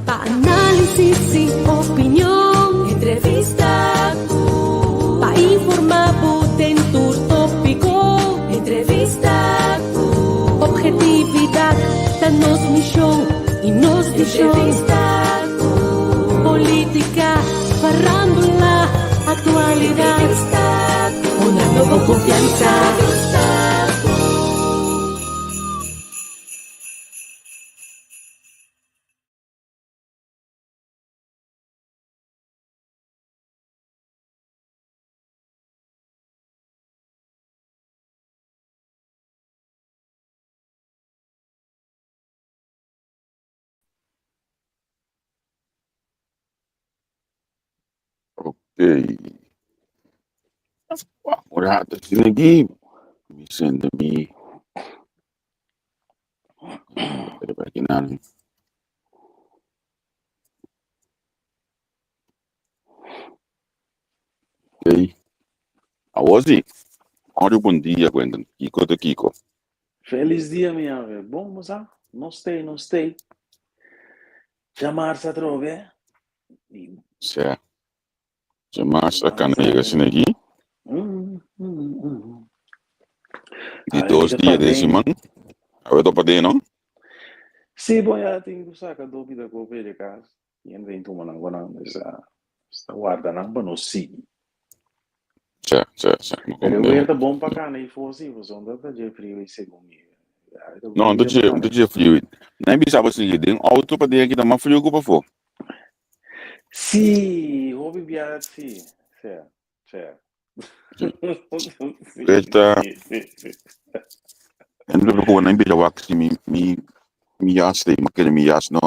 Análisis y opinión, entrevista para informar en tu tópico, entrevista objetividad, danos misión y nos entrevista política, farándula, actualidad, una nueva confianza. Okay. Wala ito sinagi. Minsan dami. Pero pa kinang. Okay. Awozi. Olha, bom dia, Gwendon. Kiko to Kiko. Feliz dia, minha ave. Bom, moça? Não stay. Chamar-se a trove. Siya. Jamasa ka na yung sinagi. Di 2 dias desse man. Awe to pa din, no? Sim, bom, já tenho que sacar dúvida com o de casa. E ainda então, mano, agora esta guarda não para nós seguir. Siya. Eu ia bom para cá, né? E fosse, você anda da Jeffrey e segundo. Não, do Jeffrey. Nem bisava seguir, tem auto pa din kita mafrio ko pa fo. Sim, houve viagem, certo. Esta. Ando ko na imbi jawak si mi yas de makele mi yas no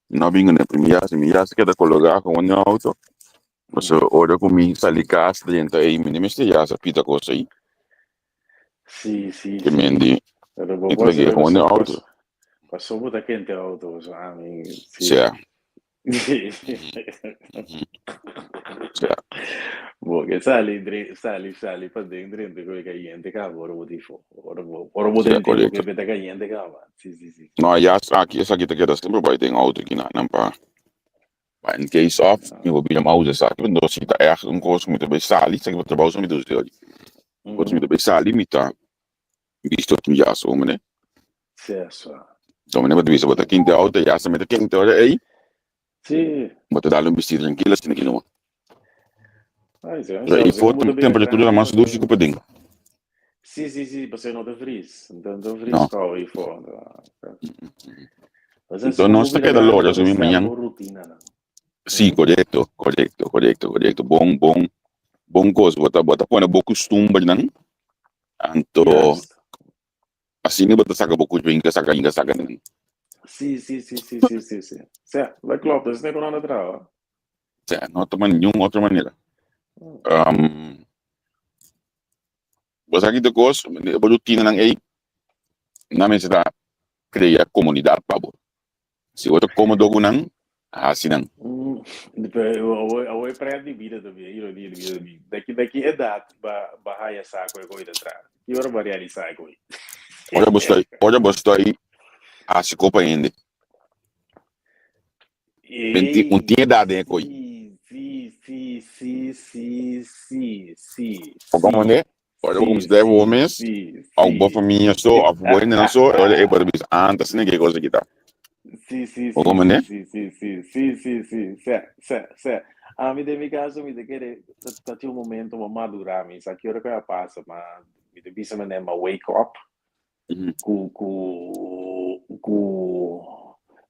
na bingo na mi yas que da colocar com o auto. Mas ora com mi salikas dentro aí me neste yas a pita coisa aí. Sim. Que mendi. Entreguei com o auto. Passou muito quente o auto, sabe? Sim. Porque sali para dentro que caliente cá, ora vou tifo. Ora vou dentro que beta caliente cá, sim. No, yas aqui essa aqui te queda sempre vai ter auto aqui na nampa. But in case of, eu vou pedir mouse essa aqui, então se tá erg coisa muito bem sali, se que trabalho só me dos dele. Coisa muito bem sali, me tá visto que já sou, né? Certo. Então, né, mas você quem tem auto, já sabe quem tem olha aí. Sim. Bota dar um vestido tranquilo assim aqui não. E foto temperatura mais doce que pode. Sim, você não tá frizz. Então tá frizz qual aí fora. Então nós tá cada loja assim manhã. Sim, correto. Bom coisa, bota põe um pouco costume não. Então assim não bota saca pouco bem que saca não. Sim. Certo, vai claro, isso não é nada atrás. Certo, não tem nenhuma outra maneira. Você aqui de coisa, eu tinha nang aí, na mesa da criar comunidade pabo. Se outro cômodo gunang, assim não. Eu para de vida também, eu de daqui é data, bahia saco é coisa atrás. E agora vai realizar coisa. Olha você aí, a se copa ainda. Um tinha dado é coisa. Sim. Como é? Olha como se deve homens, ao boa família só, a boa não só, olha é para bis antes nem que coisa que tá. Sim. Como é? Certo. A mim de caso me de querer tá tinha momento uma madurar, mas aqui hora que eu passo, mas me de bisa me uma wake up.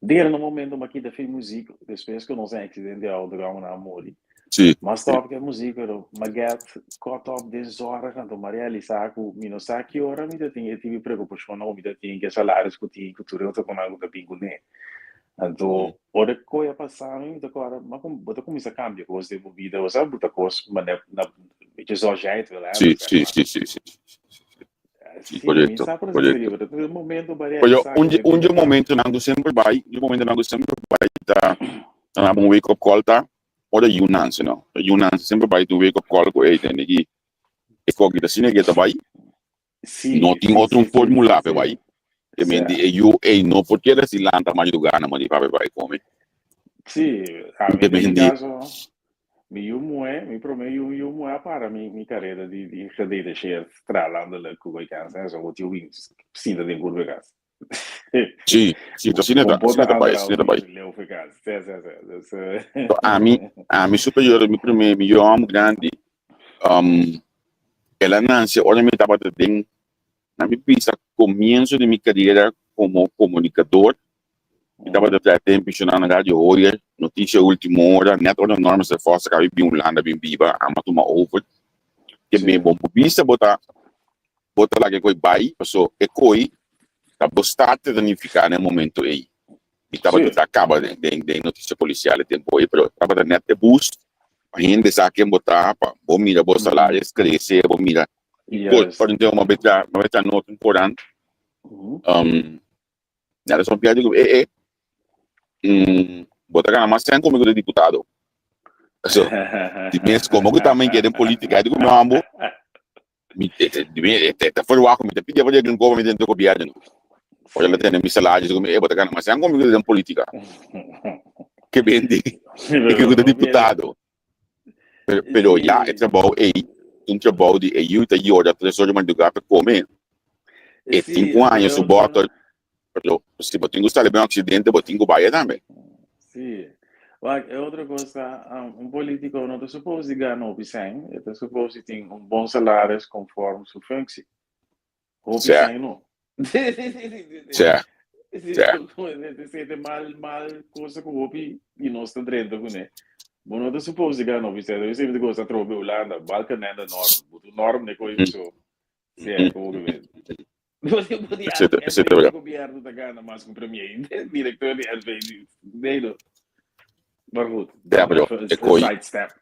Dele no momento uma aqui da fez música, depois que eu não sei acidente auto que eu namoro. Sim. Mas top que a música era magat cut off 10 horas quando Maria Elisa com minus aqui hora me tive preocupação não me tinha que salários que tinha que tudo eu com algo da bingo né. Então, ora coisa passar me agora, mas como bota começa a cambiar coisa de vida, você bota coisa mas na que só jeito lá. Sim. Correto. Onde o momento não sempre vai, tá na wake up call tá, ou da Yunnan, não. Yunnan sempre vai do wake up call com ele, né? que da cine que vai, Sim, não tem sim, outro sim, sim, formulário sim, vai. Que me certo. diz, eu não porque da cilanta mais lugar na mãe vai comer. Sim, a mim, Que no me meu diz, caso, me prometo, eu é para minha carreira de cadeira cheia, estralando lá com o câncer, só vou ter o precisa de curva gás. sim, sim, da Compota andar cine o vai. leu gás, Então, a mim superior, me primeiro, me amo grande, ela nasce, olha, me estava bem, na minha pista, começo de minha carreira como comunicador, estava de tempo na rádio hoje, notícia última hora, net olha normas de força que havia um landa bem viva, a matuma over, que bem bom, pista bota lá que coi bai, passou, e coi, tá bastante danificar no momento aí. E estava de acaba de notícia policial, tempo aí, pero estava de net de boost, a gente sabe que botar, bom mira, bom salário, crescer, bom mira, Yes. por então uma beta nota importante, nada só piada digo, botar na massa comigo de deputado. So, de mês como que também querem política, digo meu amor, tá fora o arco, me pedia para alguém como me dentro do governo. Olha lá tem minha salário, digo, botar na massa comigo de política. Que vende, e que é deputado. Pero já é trabalho aí, um trabalho de eu tá aí hora três horas mais do lugar para comer. E 5 anos eu boto, se botinho está levando um acidente, botinho vai também. Sim. É outra coisa, político não está suposto ganhar o bem, está suposto ter bom salário conforme sua função. O bem não. Certo, certo. Se mal coisa que o hopi e nós está dentro com ele. Bom, não está suposto ganhar o bem, eu sempre gosto de trocar Holanda, Balcanenda Norte, o norte é coisa isso. Certo, obviamente. Você podia Etc. o governo da Gana, mas com o premier, diretor de LV, nem maar goed, sidestep.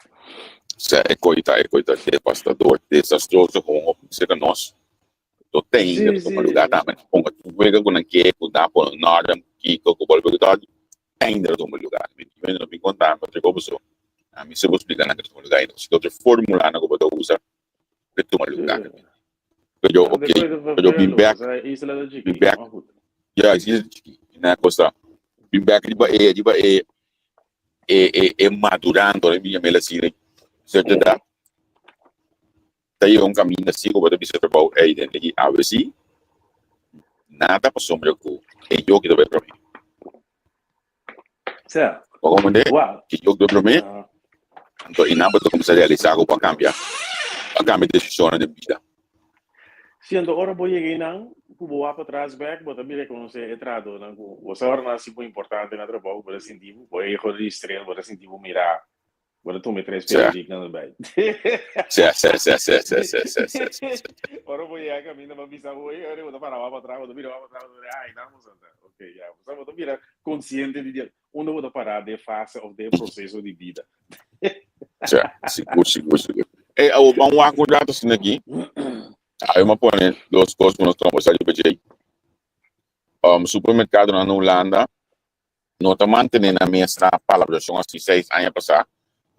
É coisa devastador, desastroso como ser nós. Então tem que tomar lugar também. Ponga tu vega com aquele que dá por nada que com o bolso ainda tomar lugar. Eu não me contar, mas eu vou a mim se vou explicar na que tomar lugar. Se outra fórmula na que vou usar para tomar lugar. Eu eu been back, yeah, na costa. Been back madurando a minha medicina. Certo da tayo caminho assim como deve ser para aí dentro de ABC nada para sombra com e eu que deve para mim Certo. como né que eu deve para mim então e nada para começar a realizar algo para cambiar de decisão de vida. Sendo ora boa aí não, o boa para trás back, mas também reconhecer entrado não, o saber não é assim muito importante na trabalho para sentir, o erro de estrela para sentir o mirar. Agora tu me traz perigo não bem. Certo. Ora vou ir a caminho para visar hoje, eu vou parar para trás, vou virar para trás, ai não, ok, já, você vou virar consciente de onde vou parar de fase ou de processo de vida. Certo, seguro. É, vamos acordar assim aqui. Aí uma põe duas coisas que nós estamos fazendo para supermercado na Holanda, nós estamos mantendo a mesma palavra, são assim 6 anos passados.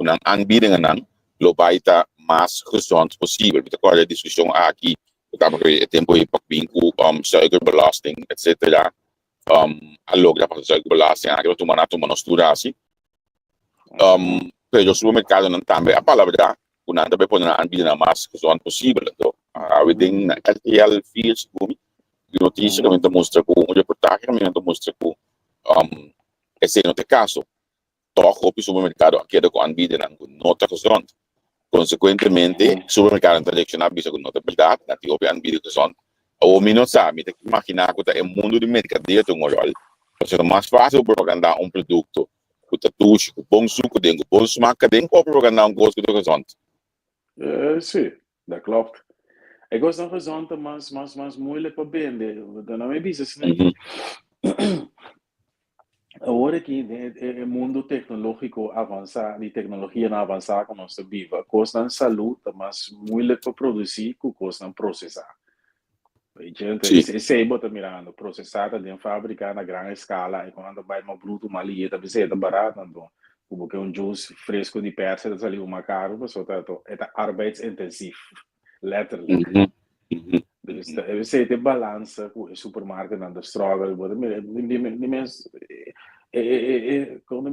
Nang aanbiedingen nang lobaita mas gezond possível. Kita agora a discussão aqui, estava com tempo e pakbingku suikerbelasting, etc. Alog dapat suikerbelasting, aquilo tu mana estudasi. Pero supermercado não também a palavra kuna também pode aanbieden mas gezond possível. Então, we think na RTL Fields kumi, notícia que me mostra com um reportagem que me mostra com esse no caso. Toch op je supermercado aqui com aanbieden aan nota gezond. Consequentemente, supermercado tradicional bisa com nota verdade, na op je aanbieden gezond. O mino sabe, te imaginar que é mundo de mercadeiro tem rol. Porque é mais fácil propagandar produto, com tatuagem, com bom suco dentro, bom smaak dentro, ou propagandar coisa que é gezond. Sim, dat klopt. Ik was nog gezond, mas moeilijk para vender. Dan não é bisa assim. Agora que o mundo tecnológico avança, de tecnologia não avançar com nossa vida, custa saúde, mas muito para produzir, custa processar. Gente, se aí bota mirando, processar de fábrica na grande escala, e quando vai uma bruto, uma linha, também se é barato, então, porque juice fresco de persa, está ali uma caro, mas é arbeidsintensivo. letterlijk. Dus we zitten balansen, hoe supermarkten aan de struggle worden. Die mensen, como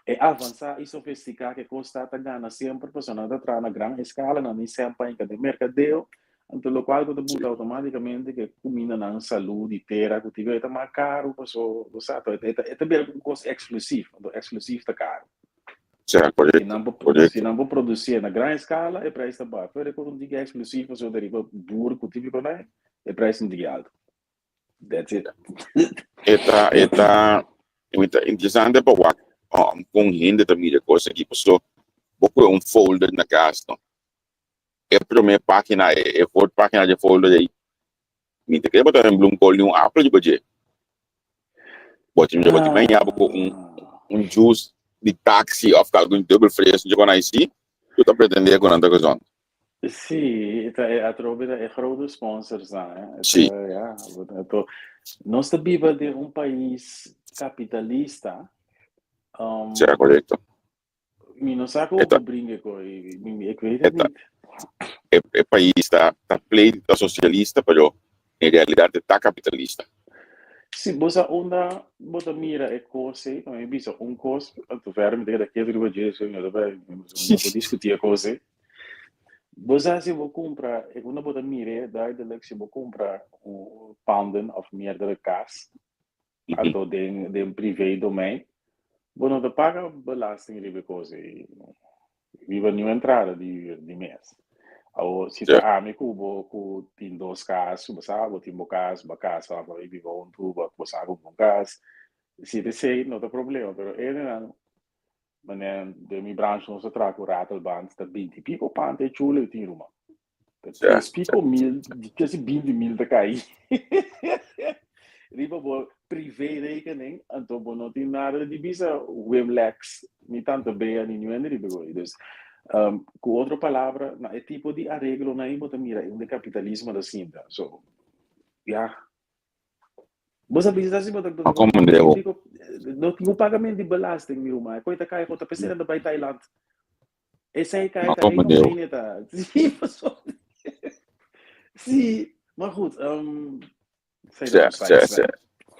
é avançar e sofisticar que custa a ganhar sempre pessoas a trabalhar na grande escala, na sempre em cada mercadeo, então o qual você muda automaticamente que combina na saúde inteira, que tiver é mais caro, pessoal, você é também um custo exclusivo, exclusivo está caro. Certo, correto. Se não produzir na grande escala, é preço baixo. Mas quando digo exclusivo, você deriva burro, que tipo né, é preço não alto. That's it. Eta interessante para wat com rende também de coisa que pessoa pouco um folder na casa não é primeira página é foto página de folder aí me te quer botar um bloom call um apple de budget botar bem abo um juice de táxi of algum double fresh de quando aí sim tu tá pretendendo com anda coisa Sim, a troca é grote sponsors, né? Sim. Nós vivemos de um país capitalista. Certo, correto. Não sabe como brincar com ele. É país está play da socialista, pero em realidade está capitalista. Sim, você onda, você mira é coisa, também bisa coisa, tu vai me dizer que é do dia, eu vou discutir a coisa. Você se vou comprar, quando você mira, duidelijk se vou comprar panden of meerdere kaas, então de privé domein, você não paga belasting de coisa, viva não entrada de mês. Ou se tá amigo, você tem dois casos, você sabe, tem bocas, só para viver um tubo, você sabe um caso, se você não tem problema, mas ele não. Wanneer de mijn branche onze track ratelband, dat bent die people pant e chule in Roma. Dat is people mil, die kasi bindi mil te kai. Riba bo privé rekening, en to bo not in nada di bisa Wimlex, ni tanto bea ni nuende riba go. Dus, com outra palavra, na é tipo de arreglo na ibo mira, é um capitalismo da cinta. So, yeah. Você precisa se botar não tem o pagamento de belasting, meu irmão. Coita cai, coita pensando da Bai Thailand. Esse aí cai, tá aí, não tem nada. Sim, mas goed.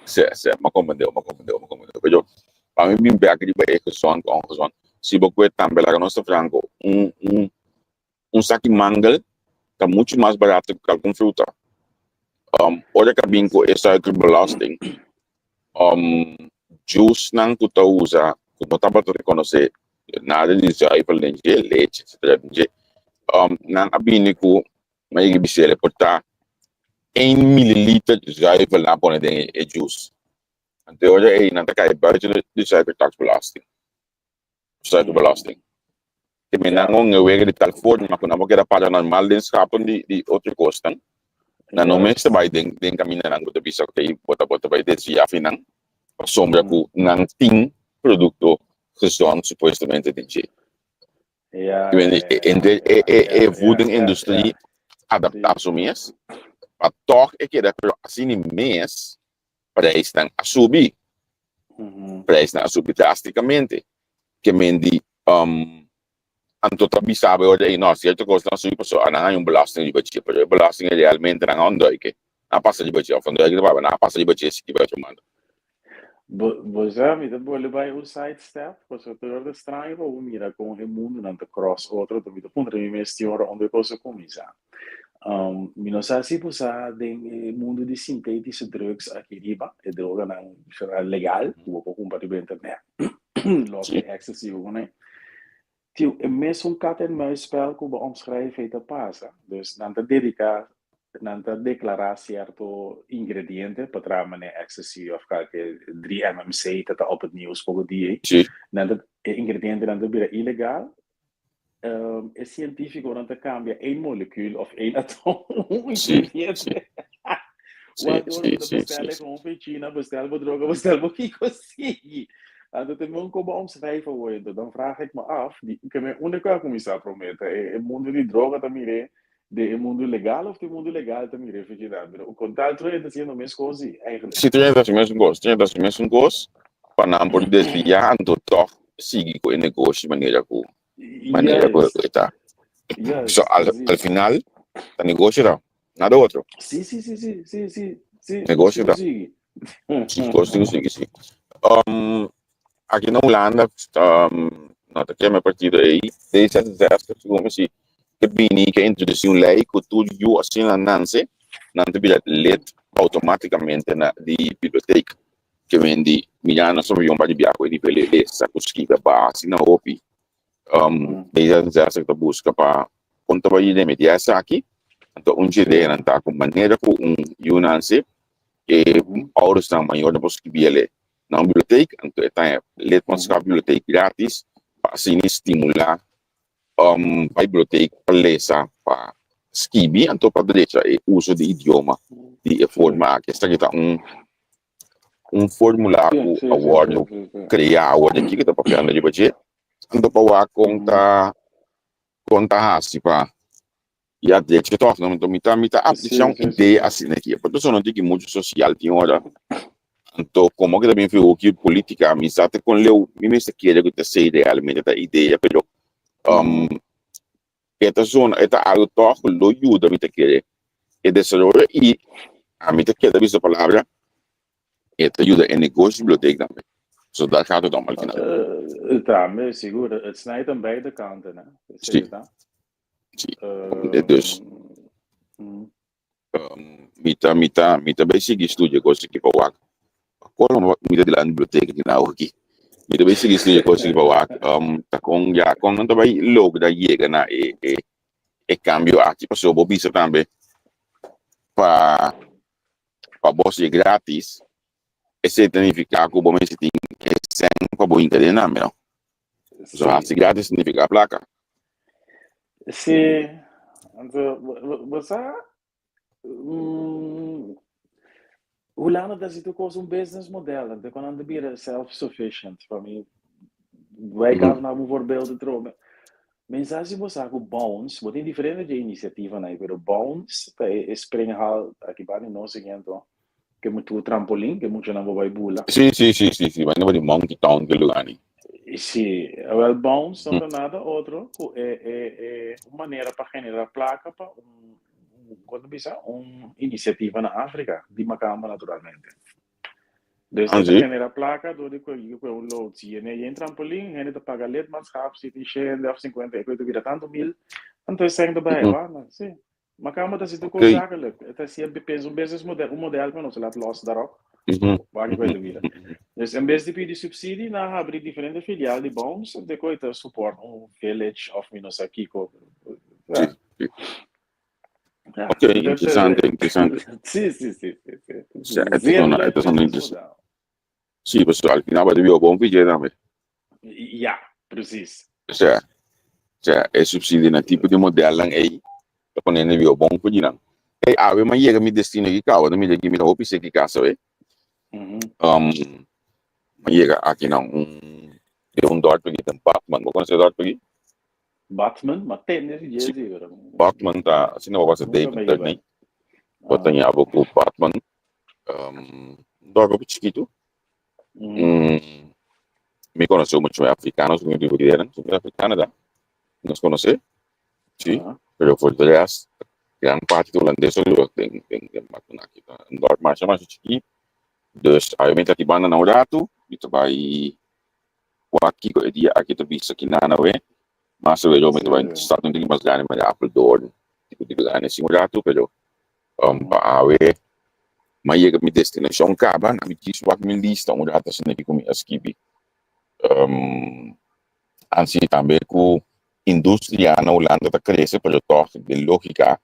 Certo, mas compreendeu. Pero, para mim, bem back de baia que são com se você também lá nossa frango, saco de mangal tá muito mais barato que algum fruta. Olha que bem com essa belasting. Juice nang kuta usa, kuta tapat reconhecer nada de zuivel nem de leite, etc. Nang abini ko may gibisele porta 1 milliliter de zuivel na pone de juice. Ante olha aí nanta kai buiten de suiker tax belasting. Suiker belasting. Que me nang ngewege de tal forma mas quando era para normal den schapen die outra kosten. Na no meeste bij den camina nang kuta bisa kay bota by de sia finang. Sombra com não tem produto gezond supostamente de jeito. É voeding industrie adaptar zo mês, maar toch é que assim mês prijs dan a subir, prijs dan a subir drasticamente, que mendi anto tabi sabe hoje aí nós certo costa subir pessoa não belasting de budget, porque belasting realmente não anda que a passa de budget, quando é que vai na passa de budget se que vai tomando. Você me dá boa levar o side step, você tem de estranho, vou mirar com o mundo não te cross outro, tu me dá ponto de investidor onde você começa. Não sei se você tem mundo de sintéticos drugs aqui riba, é droga não será legal, vou comprar pela internet, logo é excessivo, né? Tio, é mesmo cat and mouse spel que vou omschrijven e te passa, dus não te dedicar nanta declarar certo ingrediënten, para mané ecstasy of qualquer 3 MMC dat op het nieuws voor die. Nanta ingrediënten nanta bira ilegal. É científico nanta cambia 1 molecuul of 1 atoom ingrediënten. Wat je bestellen gewoon van China, bestel voor drogen, bestel voor kikosi. En dat is gewoon komen omschrijven worden. Dan vraag ik me af, ik heb me onderkant commissar prometen, het mundo die droga também de mundo legal of de mundo legal também refrigerado. O contato é sendo a mesma coisa, eigenlijk. Se tu é das mesmas coisas, para não poder desviar, então toch siga com o negócio de maneira que maneira que Yes, está. So, yes, al final, tá negócio não. Nada outro. sim, sim, sim, sim, sim, sim, sim, Negócio consigo não. seguir. Sim, consigo seguir, sim. Aqui na Holanda, nota que é minha partida aí, desde as desastres, como se que bini que introduziu lei que tudo you assim na Nancy, não te bilhete let automaticamente na de biblioteca, que vende milhares sobre um par de biaco de pelele, saco esquiva base na OPI, desde as desastres que busca para quanto vai de media aqui, então ideia não tá com maneira com Nancy, e horas na maior da busca biele na biblioteca, então é let mas a biblioteca grátis, para assim estimular a biblioteca lesa para escrever, então para direita é uso de idioma de forma que está aqui formulário Sim, sim, sim, award sim, sim, sim. criar award aqui que está papel de budget então para conta assim para e a direita que toca então mita Sim, aplicação sim, sim, ideia sim. assim aqui porque só não tem que muito social tem hora então como que também foi o que política amizade com leu me se quer que te realmente a ideia pero esta zona, esta algo todo lo ayuda a mí te quiere el desarrollo y a mí te quiere esa palabra, esta ayuda en negocio biblioteca también. So dat gaat het om al final. Tá, mas segura, het snijdt aan beide kanten, hè? Zie Sí, je dat? sí. Dus, Mm. mita basic estudio coisa que para wak. Qual mita de lá na biblioteca que na aqui. Mita basic estudio coisa que para wak. Ta kung ya kung não vai logo da chega na e cambio aqui passou bobisa também para você grátis. Esse significa que o bom é que tem que ser para boa internet não, meu. So Sim. se grátis significa a placa. Sim. Então, você... Holanda dat zit ook als een businessmodel. En dan kan je weer self-sufficient. Para mim, wij gaan naar bijvoorbeeld dromen. Mensagem você com Bones, tem diferente de iniciativa, né? Pero Bones é springhal aqui para nós então que muito trampolim, que muito não vai bula. Sì, sì, sì, sì, sì, ma non di Monkey Town che lugar lì. Sim, well, Bones não é nada outro, é uma maneira para generar placa para quando bisa iniciativa na África, de Macamba naturalmente. Dus Ah, dit sì? genera placa door de een lood zie je. Nee, je trampoline en het paga lidmaatschap zit in Shell of 50, ik weet ook weer tanto mil. En toen zijn erbij, waar? Sim. Maar kan dat is ook Ok. zakelijk. Het is hier een business model, een model van ons laat los daarop. Waar ik weet ook weer. Dus in vez de pedir subsídio, na abrir diferente filial de bons, de coita support village of minus aqui. Sì, sì. Ja, Ok, interessante, interessante. Sim, sim, sim. Sì, Zeer leuk è sono business interessante. model. Sì, perché al final devi un buon video também. Ja, precies. Cioè, è subsidio un tipo di modello e poi ne devi un buon video. E ave ma ieri mi destino che cavo, mi dici mi da opi se che caso è. Ma ieri aqui não dort pergi tempat man, bukan se dort pergi. Batman, maar tennis, jersey. Batman tá, assim não vai ser David Turney. Botando a boca Batman. Dort um chiquito. Me conheceu muito africanos, como eu digo, são africanos, tá? Nos conhece? Sim. Pero por trás, gran parte do holandês eu tenho Batman aqui, tá? Dort mais chiquito. Dus, obviamente aqui banda na Urato, itu vai aqui ko dia aqui to bisa kinana we. Mas eu realmente vai start não tem mais ganho mais Apple Door. Tipo de ganho sim Urato, pero pa we mas ia mi destination acaba, na mi diz wat mi lista Urato assim que comi askibi. Assim também com indústria na Holanda tá cresce, pero toch de lógica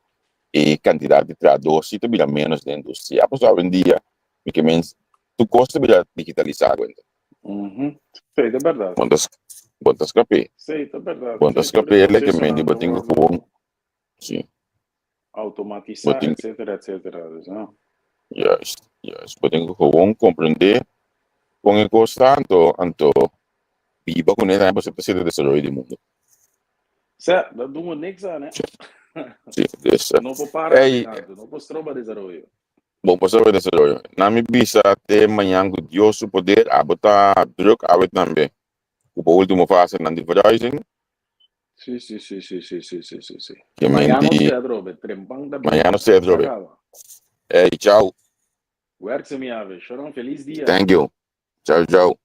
e quantidade de tradutores se também menos de indústria. Após hoje em dia, que menos tu custa bem digitalizado então. Feito, é verdade. Quantas capê? Feito, é verdade. Quantas capê é que me diga tenho que sim. Automatizar, etc, etc. Não? Yes, yes. Tenho que compreender com o custa anto viva com ele para se desenvolver do mundo. Certo, dat doen we niks aan, hè? Sim, dus. Não vou parar, não vou estrobar desenvolver. Bom, para saber desenvolver. Na minha visa até amanhã com Deus o poder, a botar druk, a ver também. O último fase na verhuizing. Sì, sì, sì, sì, sì, sì, sì, sì, sì. Che Mañana menti, stai a trove, trempang da mañana bene. stai a trove. Sacava. Ehi, ciao, Guarda mi ave, Sharon, feliz dia. thank you. Ciao, ciao.